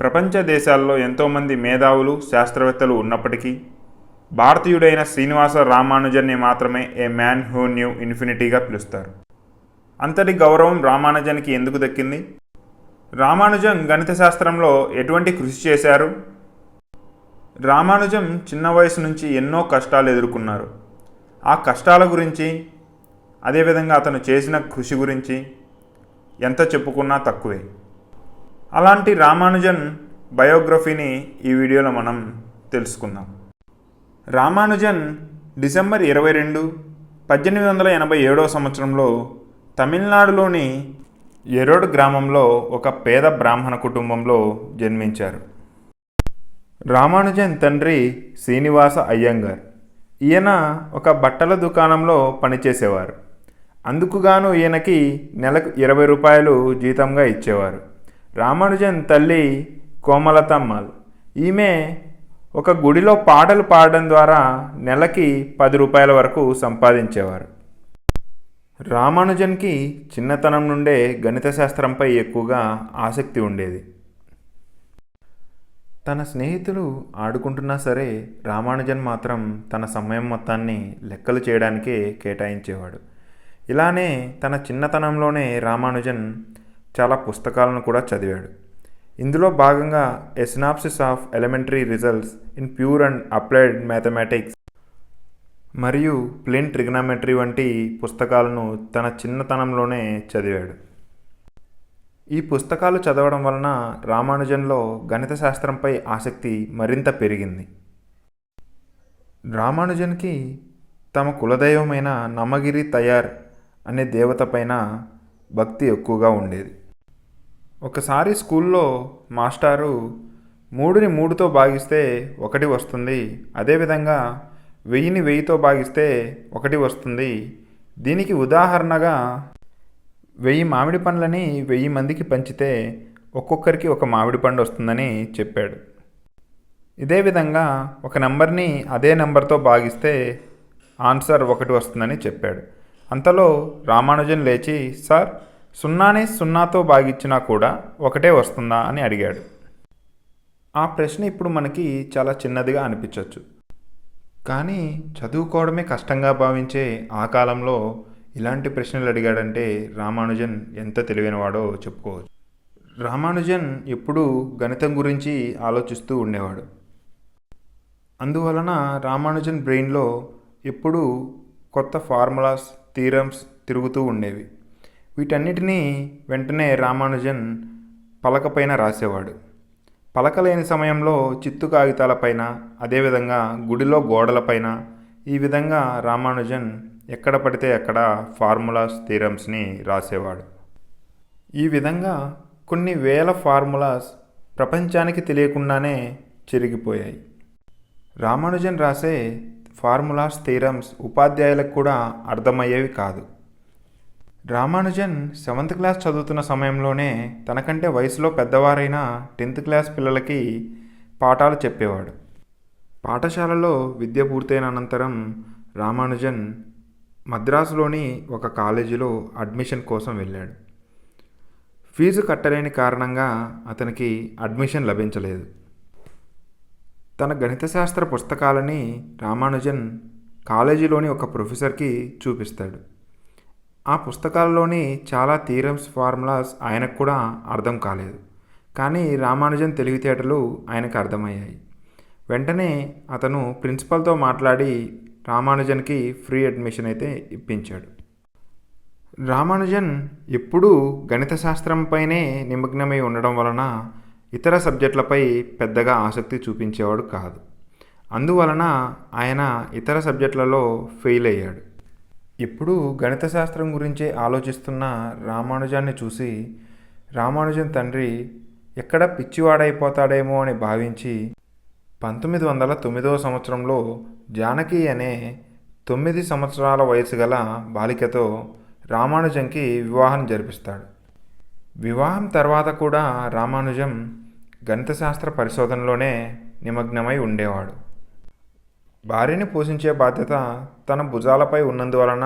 ప్రపంచ దేశాల్లో ఎంతోమంది మేధావులు శాస్త్రవేత్తలు ఉన్నప్పటికీ భారతీయుడైన శ్రీనివాస రామానుజన్ని మాత్రమే ఏ మ్యాన్ హూ న్యూ ఇన్ఫినిటీగా పిలుస్తారు. అంతటి గౌరవం రామానుజన్కి ఎందుకు దక్కింది? రామానుజన్ గణిత శాస్త్రంలో ఎటువంటి కృషి చేశారు? రామానుజం చిన్న వయసు నుంచి ఎన్నో కష్టాలు ఎదుర్కొన్నారు. ఆ కష్టాల గురించి, అదేవిధంగా అతను చేసిన కృషి గురించి ఎంత చెప్పుకున్నా తక్కువే. అలాంటి రామానుజన్ బయోగ్రఫీని ఈ వీడియోలో మనం తెలుసుకుందాం. రామానుజన్ డిసెంబర్ 22, 1887 సంవత్సరంలో తమిళనాడులోని ఎరోడ్ గ్రామంలో ఒక పేద బ్రాహ్మణ కుటుంబంలో జన్మించారు. రామానుజన్ తండ్రి శ్రీనివాస అయ్యంగార్. ఈయన ఒక బట్టల దుకాణంలో పనిచేసేవారు. అందుకుగాను ఈయనకి నెలకు 20 రూపాయలు జీతంగా ఇచ్చేవారు. రామానుజన్ తల్లి కోమలతమ్మాల్. ఈమె ఒక గుడిలో పాటలు పాడడం ద్వారా నెలకి 10 రూపాయల వరకు సంపాదించేవారు. రామానుజన్కి చిన్నతనం నుండే గణిత శాస్త్రంపై ఎక్కువగా ఆసక్తి ఉండేది. తన స్నేహితులు ఆడుకుంటున్నా సరే రామానుజన్ మాత్రం తన సమయం మొత్తాన్ని లెక్కలు చేయడానికే కేటాయించేవాడు. ఇలానే తన చిన్నతనంలోనే రామానుజన్ చాలా పుస్తకాలను కూడా చదివాడు. ఇందులో భాగంగా a synopsis of elementary results in pure and applied mathematics మరియు ప్లేన్ ట్రిగ్నామెట్రీ వంటి పుస్తకాలను తన చిన్నతనంలోనే చదివాడు. ఈ పుస్తకాలు చదవడం వలన రామానుజన్లో గణిత శాస్త్రంపై ఆసక్తి మరింత పెరిగింది. రామానుజన్కి తమ కులదైవమైన నమగిరి తయార్ అనే దేవత పైన భక్తి ఎక్కువగా ఉండేది. ఒకసారి స్కూల్లో మాస్టారు 3ని 3తో భాగిస్తే 1 వస్తుంది, అదేవిధంగా 1000ని 1000తో భాగిస్తే 1 వస్తుంది, దీనికి ఉదాహరణగా 1000 మామిడి పండ్లని 1000 మందికి పంచితే ఒక్కొక్కరికి ఒక మామిడి పండు వస్తుందని చెప్పాడు. ఇదే విధంగా ఒక నెంబర్ని అదే నెంబర్తో భాగిస్తే ఆన్సర్ 1 వస్తుందని చెప్పాడు. అంతలో రామానుజన్ లేచి, సార్, 0ని 0తో భాగించినా కూడా 1 వస్తుందా అని అడిగాడు. ఆ ప్రశ్న ఇప్పుడు మనకి చాలా చిన్నదిగా అనిపించవచ్చు. కానీ చదువుకోవడమే కష్టంగా భావించే ఆ కాలంలో ఇలాంటి ప్రశ్నలు అడిగాడంటే రామానుజన్ ఎంత తెలివైనవాడో చెప్పుకోవచ్చు. రామానుజన్ ఎప్పుడూ గణితం గురించి ఆలోచిస్తూ ఉండేవాడు. అందువలన రామానుజన్ బ్రెయిన్లో ఎప్పుడూ కొత్త ఫార్ములాస్, థీరమ్స్ తిరుగుతూ ఉండేవి. వీటన్నిటినీ వెంటనే రామానుజన్ పలకపైన రాసేవాడు. పలక లేని సమయంలో చిత్తు కాగితాలపైన, అదేవిధంగా గుడిలో గోడలపైన, ఈ విధంగా రామానుజన్ ఎక్కడ పడితే అక్కడ ఫార్ములాస్, థీరమ్స్ని రాసేవాడు. ఈ విధంగా కొన్ని వేల ఫార్ములాస్ ప్రపంచానికి తెలియకుండానే చెరిగిపోయాయి. రామానుజన్ రాసే ఫార్ములాస్, థీరమ్స్ ఉపాధ్యాయులకు కూడా అర్థమయ్యేవి కాదు. రామానుజన్ 7th క్లాస్ చదువుతున్న సమయంలోనే తనకంటే వయసులో పెద్దవారైన 10th క్లాస్ పిల్లలకి పాఠాలు చెప్పేవాడు. పాఠశాలలో విద్య పూర్తయిన అనంతరం రామానుజన్ మద్రాసులోని ఒక కాలేజీలో అడ్మిషన్ కోసం వెళ్ళాడు. ఫీజు కట్టలేని కారణంగా అతనికి అడ్మిషన్ లభించలేదు. తన గణిత శాస్త్ర పుస్తకాలని రామానుజన్ కాలేజీలోని ఒక ప్రొఫెసర్కి చూపిస్తాడు. ఆ పుస్తకాల్లోని చాలా థీరమ్స్, ఫార్ములాస్ ఆయనకు కూడా అర్థం కాలేదు. కానీ రామానుజన్ తెలివితేటలు ఆయనకు అర్థమయ్యాయి. వెంటనే అతను ప్రిన్సిపల్తో మాట్లాడి రామానుజన్కి ఫ్రీ అడ్మిషన్ అయితే ఇప్పించాడు. రామానుజన్ ఎప్పుడూ గణిత శాస్త్రంపైనే నిమగ్నమై ఉండడం వలన ఇతర సబ్జెక్టులపై పెద్దగా ఆసక్తి చూపించేవాడు కాదు. అందువలన ఆయన ఇతర సబ్జెక్టులలో ఫెయిల్ అయ్యాడు. ఎప్పుడూ గణిత శాస్త్రం గురించే ఆలోచిస్తున్న రామానుజాన్ని చూసి రామానుజన్ తండ్రి ఎక్కడ పిచ్చివాడైపోతాడేమో అని భావించి 1909 సంవత్సరంలో జానకి అనే 9 సంవత్సరాల వయసు గల బాలికతో రామానుజన్కి వివాహం జరిపిస్తాడు. వివాహం తర్వాత కూడా రామానుజం గణిత శాస్త్ర పరిశోధనలోనే నిమగ్నమై ఉండేవాడు. భార్యని పోషించే బాధ్యత తన భుజాలపై ఉన్నందువలన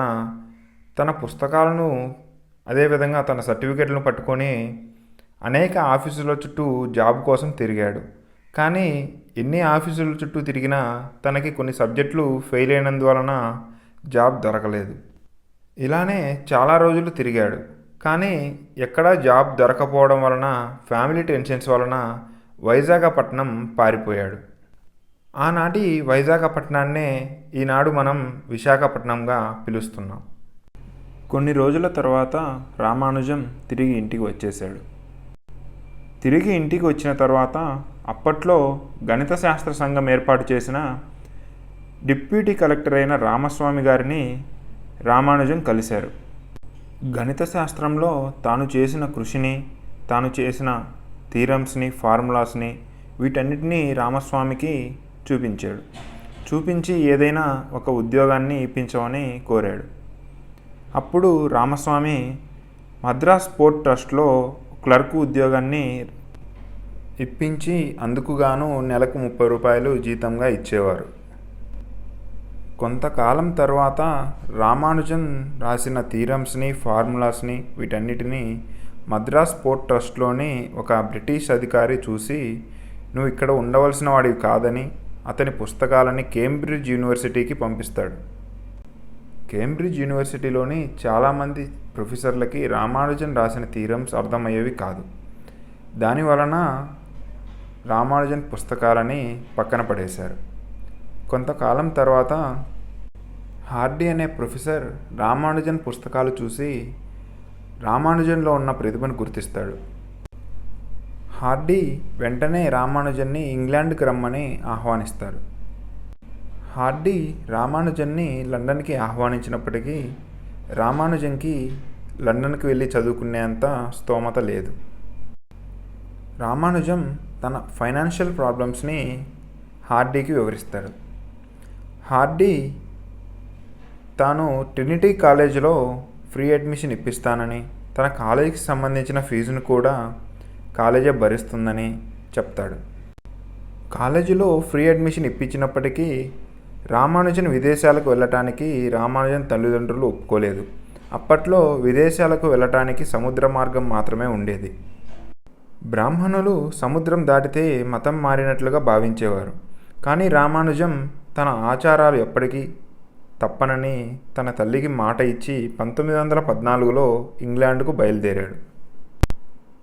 తన పుస్తకాలను అదేవిధంగా తన సర్టిఫికెట్లను పట్టుకొని అనేక ఆఫీసుల చుట్టూ జాబ్ కోసం తిరిగాడు. కానీ ఎన్ని ఆఫీసుల చుట్టూ తిరిగినా తనకి కొన్ని సబ్జెక్టులు ఫెయిల్ అయినందువలన జాబ్ దొరకలేదు. ఇలానే చాలా రోజులు తిరిగాడు. కానీ ఎక్కడా జాబ్ దొరకపోవడం వలన, ఫ్యామిలీ టెన్షన్స్ వలన వైజాగపట్నం పారిపోయాడు. ఆనాటి వైజాగపట్నాన్నే ఈనాడు మనం విశాఖపట్నంగా పిలుస్తున్నాం. కొన్ని రోజుల తర్వాత రామానుజం తిరిగి ఇంటికి వచ్చేశాడు. తిరిగి ఇంటికి వచ్చిన తర్వాత అప్పట్లో గణిత శాస్త్ర సంఘం ఏర్పాటు చేసిన డిప్యూటీ కలెక్టర్ అయిన రామస్వామి గారిని రామానుజం కలిశారు. గణిత శాస్త్రంలో తాను చేసిన కృషిని, తాను చేసిన థీరమ్స్ని, ఫార్ములాస్ని వీటన్నిటినీ రామస్వామికి చూపించాడు. చూపించి ఏదైనా ఒక ఉద్యోగాన్ని ఇప్పించమని కోరాడు. అప్పుడు రామస్వామి మద్రాస్ పోర్ట్ ట్రస్ట్లో క్లర్క్ ఉద్యోగాన్ని ఇప్పించి అందుకుగాను నెలకు 30 రూపాయలు జీతంగా ఇచ్చేవారు. కొంతకాలం తర్వాత రామానుజన్ రాసిన థీరమ్స్ని, ఫార్ములాస్ని వీటన్నిటినీ మద్రాస్ పోర్ట్ ట్రస్ట్లోని ఒక బ్రిటిష్ అధికారి చూసి, నువ్వు ఇక్కడ ఉండవలసిన వాడివి కాదని అతని పుస్తకాలని కేంబ్రిడ్జ్ యూనివర్సిటీకి పంపిస్తాడు. కేంబ్రిడ్జ్ యూనివర్సిటీలోని చాలామంది ప్రొఫెసర్లకి రామానుజన్ రాసిన థీరమ్స్ అర్థమయ్యేవి కాదు. దానివలన రామానుజన్ పుస్తకాలని పక్కన పడేశారు. కొంతకాలం తర్వాత హార్డీ అనే ప్రొఫెసర్ రామానుజన్ పుస్తకాలు చూసి రామానుజన్లో ఉన్న ప్రతిభను గుర్తిస్తాడు. హార్డీ వెంటనే రామానుజన్ని ఇంగ్లాండ్కి రమ్మని ఆహ్వానిస్తారు. హార్డీ రామానుజన్ని లండన్కి ఆహ్వానించినప్పటికీ రామానుజన్కి లండన్కి వెళ్ళి చదువుకునేంత స్తోమత లేదు. రామానుజం తన ఫైనాన్షియల్ ప్రాబ్లమ్స్ని హార్డీకి వివరిస్తాడు. హార్డీ తాను ట్రినిటీ కాలేజీలో ఫ్రీ అడ్మిషన్ ఇప్పిస్తానని, తన కాలేజీకి సంబంధించిన ఫీజును కూడా కాలేజీ భరిస్తుందని చెప్తాడు. కాలేజీలో ఫ్రీ అడ్మిషన్ ఇప్పించినప్పటికీ రామానుజన్ విదేశాలకు వెళ్ళటానికి రామానుజన్ తల్లిదండ్రులు ఒప్పుకోలేదు. అప్పట్లో విదేశాలకు వెళ్ళటానికి సముద్ర మార్గం మాత్రమే ఉండేది. బ్రాహ్మణులు సముద్రం దాటితే మతం మారినట్లుగా భావించేవారు. కానీ రామానుజం తన ఆచారాలు ఎప్పటికీ తప్పనని తన తల్లికి మాట ఇచ్చి 1914లో ఇంగ్లాండ్కు బయలుదేరాడు.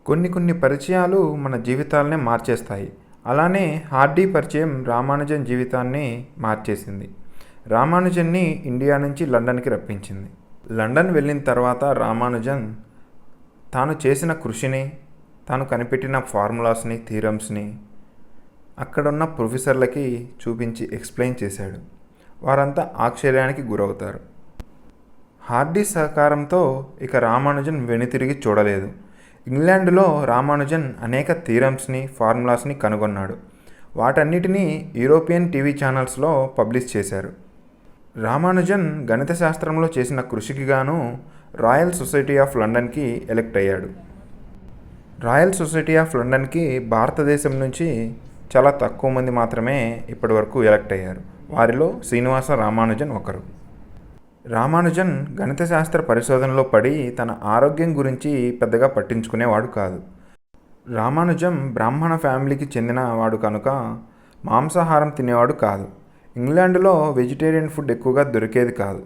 కొన్ని పరిచయాలు మన జీవితాలనే మార్చేస్తాయి. అలానే హార్డీ పరిచయం రామానుజన్ జీవితాన్ని మార్చేసింది. రామానుజన్ని ఇండియా నుంచి లండన్కి రప్పించింది. లండన్ వెళ్ళిన తర్వాత రామానుజన్ తాను చేసిన కృషిని, తాను కనిపెట్టిన ఫార్ములాస్ని, థీరమ్స్ని అక్కడున్న ప్రొఫెసర్లకి చూపించి ఎక్స్ప్లెయిన్ చేశాడు. వారంతా ఆశ్చర్యానికి గురవుతారు. హార్డీ సహకారంతో ఇక రామానుజన్ వెనుతిరిగి చూడలేదు. ఇంగ్లాండ్లో రామానుజన్ అనేక థీరమ్స్ని, ఫార్ములాస్ని కనుగొన్నాడు. వాటన్నిటినీ యూరోపియన్ టీవీ ఛానల్స్లో పబ్లిష్ చేశారు. రామానుజన్ గణిత శాస్త్రంలో చేసిన కృషికి గాను రాయల్ సొసైటీ ఆఫ్ లండన్కి ఎలెక్ట్ అయ్యాడు. రాయల్ సొసైటీ ఆఫ్ లండన్కి భారతదేశం నుంచి చాలా తక్కువ మంది మాత్రమే ఇప్పటివరకు ఎలెక్ట్ అయ్యారు. వారిలో శ్రీనివాస రామానుజన్ ఒకరు. రామానుజన్ గణిత శాస్త్ర పరిశోధనలో పడి తన ఆరోగ్యం గురించి పెద్దగా పట్టించుకునేవాడు కాదు. రామానుజం బ్రాహ్మణ ఫ్యామిలీకి చెందిన వాడు కనుక మాంసాహారం తినేవాడు కాదు. ఇంగ్లాండ్లో వెజిటేరియన్ ఫుడ్ ఎక్కువగా దొరికేది కాదు.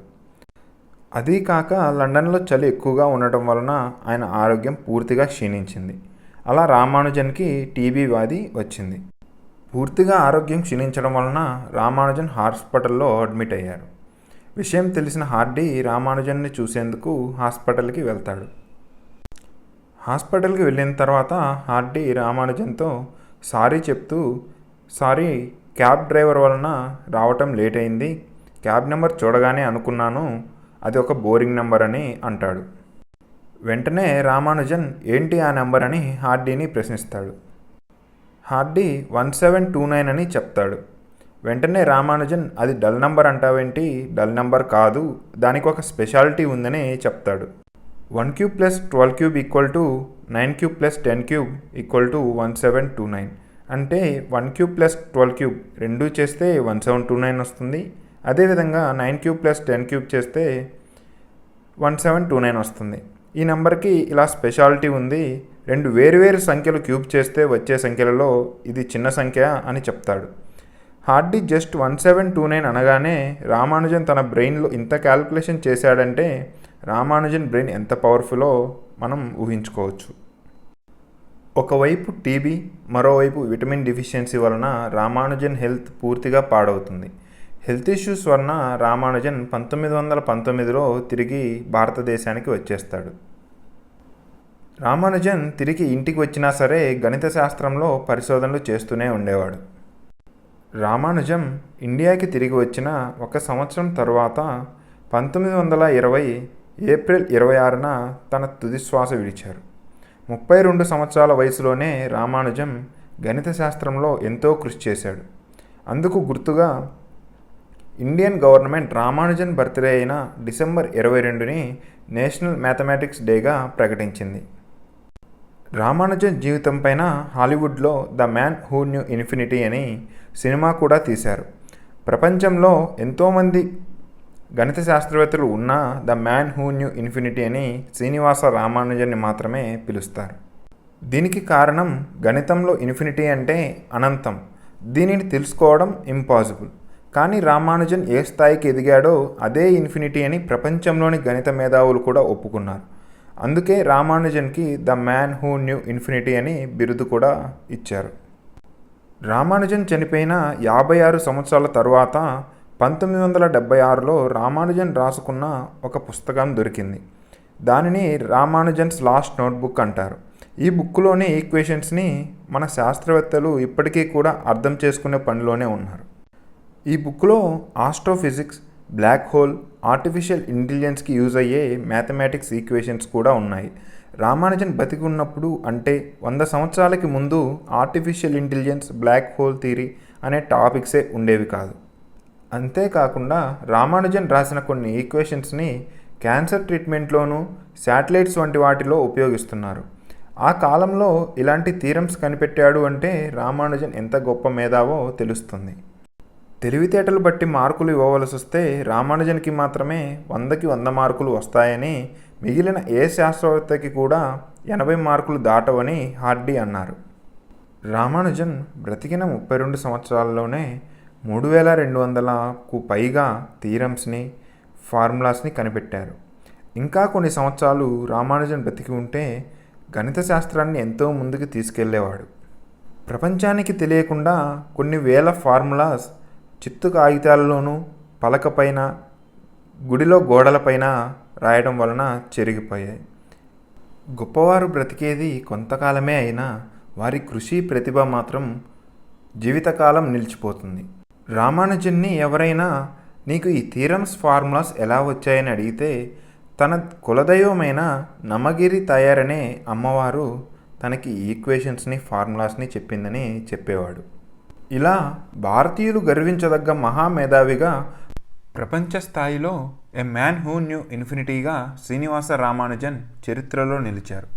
అదీ కాక లండన్లో చలి ఎక్కువగా ఉండటం వలన ఆయన ఆరోగ్యం పూర్తిగా క్షీణించింది. అలా రామానుజన్కి టీబీ వ్యాధి వచ్చింది. పూర్తిగా ఆరోగ్యం క్షీణించడం వలన రామానుజన్ హాస్పిటల్లో అడ్మిట్ అయ్యారు. విషయం తెలిసిన హార్డీ రామానుజన్ని చూసేందుకు హాస్పిటల్కి వెళ్తాడు. హాస్పిటల్కి వెళ్ళిన తర్వాత హార్డీ రామానుజన్తో సారీ చెప్తూ, సారీ క్యాబ్ డ్రైవర్ వలన రావటం లేట్ అయింది, క్యాబ్ నెంబర్ చూడగానే అనుకున్నాను అది ఒక బోరింగ్ నెంబర్ అని అంటాడు. వెంటనే రామానుజన్ ఏంటి ఆ నెంబర్ అని హార్డీని ప్రశ్నిస్తాడు. హార్డీ 1729 అని చెప్తాడు. వెంటనే రామానుజన్ అది డల్ నెంబర్ అంటావేంటి, డల్ నెంబర్ కాదు, దానికి ఒక స్పెషాలిటీ ఉందని చెప్తాడు. 1 cube plus 12 cube equal to 9 cube plus 10 cube equal to 1729. అంటే 1 క్యూబ్ ప్లస్ 12 క్యూబ్ రెండూ చేస్తే 1729 వస్తుంది. అదేవిధంగా 9 క్యూబ్ ప్లస్ 10 క్యూబ్ చేస్తే 1729 వస్తుంది. ఈ నెంబర్కి ఇలా స్పెషాలిటీ ఉంది, రెండు వేరువేరు సంఖ్యలు క్యూబ్ చేస్తే వచ్చే సంఖ్యలలో ఇది చిన్న సంఖ్య అని చెప్తాడు. హార్డీ జస్ట్ 1729 అనగానే రామానుజన్ తన బ్రెయిన్లో ఇంత క్యాల్కులేషన్ చేశాడంటే రామానుజన్ బ్రెయిన్ ఎంత పవర్ఫుల్లో మనం ఊహించుకోవచ్చు. ఒకవైపు టీబీ, మరోవైపు విటమిన్ డెఫిషియన్సీ వలన రామానుజన్ హెల్త్ పూర్తిగా పాడవుతుంది. హెల్త్ ఇష్యూస్ వలన రామానుజన్ 1919లో తిరిగి భారతదేశానికి వచ్చేస్తాడు. రామానుజన్ తిరిగి ఇంటికి వచ్చినా సరే గణిత శాస్త్రంలో పరిశోధనలు చేస్తూనే ఉండేవాడు. రామానుజం ఇండియాకి తిరిగి వచ్చిన 1 సంవత్సరం తర్వాత 1920 ఏప్రిల్ 26న తన తుది శ్వాస విడిచారు. 32 సంవత్సరాల వయసులోనే రామానుజం గణిత శాస్త్రంలో ఎంతో కృషి చేశాడు. అందుకు గుర్తుగా ఇండియన్ గవర్నమెంట్ రామానుజన్ బర్త్డే అయిన డిసెంబర్ 22ని నేషనల్ మ్యాథమెటిక్స్ డేగా ప్రకటించింది. రామానుజన్ జీవితం పైన హాలీవుడ్లో the man who knew infinity అని సినిమా కూడా తీశారు. ప్రపంచంలో ఎంతోమంది గణిత శాస్త్రవేత్తలు ఉన్నా the man who knew infinity అని శ్రీనివాస రామానుజన్ని మాత్రమే పిలుస్తారు. దీనికి కారణం గణితంలో ఇన్ఫినిటీ అంటే అనంతం, దీనిని తెలుసుకోవడం ఇంపాసిబుల్. కానీ రామానుజన్ ఏ స్థాయికి ఎదిగాడో అదే ఇన్ఫినిటీ అని ప్రపంచంలోని గణిత మేధావులు కూడా ఒప్పుకున్నారు. అందుకే రామానుజన్కి the man who knew infinity అని బిరుదు కూడా ఇచ్చారు. రామానుజన్ చనిపోయిన 56 సంవత్సరాల తరువాత 1976లో రామానుజన్ రాసుకున్న ఒక పుస్తకం దొరికింది. దానిని రామానుజన్స్ లాస్ట్ నోట్బుక్ అంటారు. ఈ బుక్లోని ఈక్వేషన్స్ని మన శాస్త్రవేత్తలు ఇప్పటికీ కూడా అర్థం చేసుకునే పనిలోనే ఉన్నారు. ఈ బుక్లో ఆస్ట్రోఫిజిక్స్, బ్లాక్ హోల్, ఆర్టిఫిషియల్ ఇంటెలిజెన్స్కి యూజ్ అయ్యే మ్యాథమెటిక్స్ ఈక్వేషన్స్ కూడా ఉన్నాయి. రామానుజన్ బతికి ఉన్నప్పుడు అంటే 100 సంవత్సరాలకి ముందు artificial intelligence, black hole theory అనే టాపిక్సే ఉండేవి కాదు. అంతేకాకుండా రామానుజన్ రాసిన కొన్ని ఈక్వేషన్స్ని క్యాన్సర్ ట్రీట్మెంట్లోనూ, శాటిలైట్స్ వంటి వాటిలో ఉపయోగిస్తున్నారు. ఆ కాలంలో ఇలాంటి థీరమ్స్ కనిపెట్టాడు అంటే రామానుజన్ ఎంత గొప్ప మేధావో తెలుస్తుంది. తెలివితేటలు బట్టి మార్కులు ఇవ్వవలసి వస్తే రామానుజన్కి మాత్రమే 100కి 100 మార్కులు వస్తాయని, మిగిలిన ఏ శాస్త్రవేత్తకి కూడా 80 మార్కులు దాటవని హార్డీ అన్నారు. రామానుజన్ బ్రతికిన 32 సంవత్సరాల్లోనే 3200కు పైగా థీరమ్స్ని, ఫార్ములాస్ని కనిపెట్టారు. ఇంకా కొన్ని సంవత్సరాలు రామానుజన్ బ్రతికి ఉంటే గణిత శాస్త్రాన్ని ఎంతో ముందుకు తీసుకెళ్లేవాడు. ప్రపంచానికి తెలియకుండా కొన్ని వేల ఫార్ములాస్ చిత్తు కాగితాలలోనూ, పలకపైన, గుడిలో గోడలపైన రాయడం వలన చెరిగిపోయాయి. గొప్పవారు బ్రతికేది కొంతకాలమే అయినా వారి కృషి, ప్రతిభ మాత్రం జీవితకాలం నిలిచిపోతుంది. రామానుజన్ని ఎవరైనా నీకు ఈ థీరమ్స్, ఫార్ములాస్ ఎలా వచ్చాయని అడిగితే తన కులదైవమైన నమగిరి తయారనే అమ్మవారు తనకి ఈక్వేషన్స్ని, ఫార్ములాస్ని చెప్పిందని చెప్పేవాడు. ఇలా భారతీయులు గర్వించదగ్గ మహామేధావిగా, ప్రపంచ స్థాయిలో ఏ మ్యాన్ హూ న్యూ ఇన్ఫినిటీగా శ్రీనివాస రామానుజన్ చరిత్రలో నిలిచారు.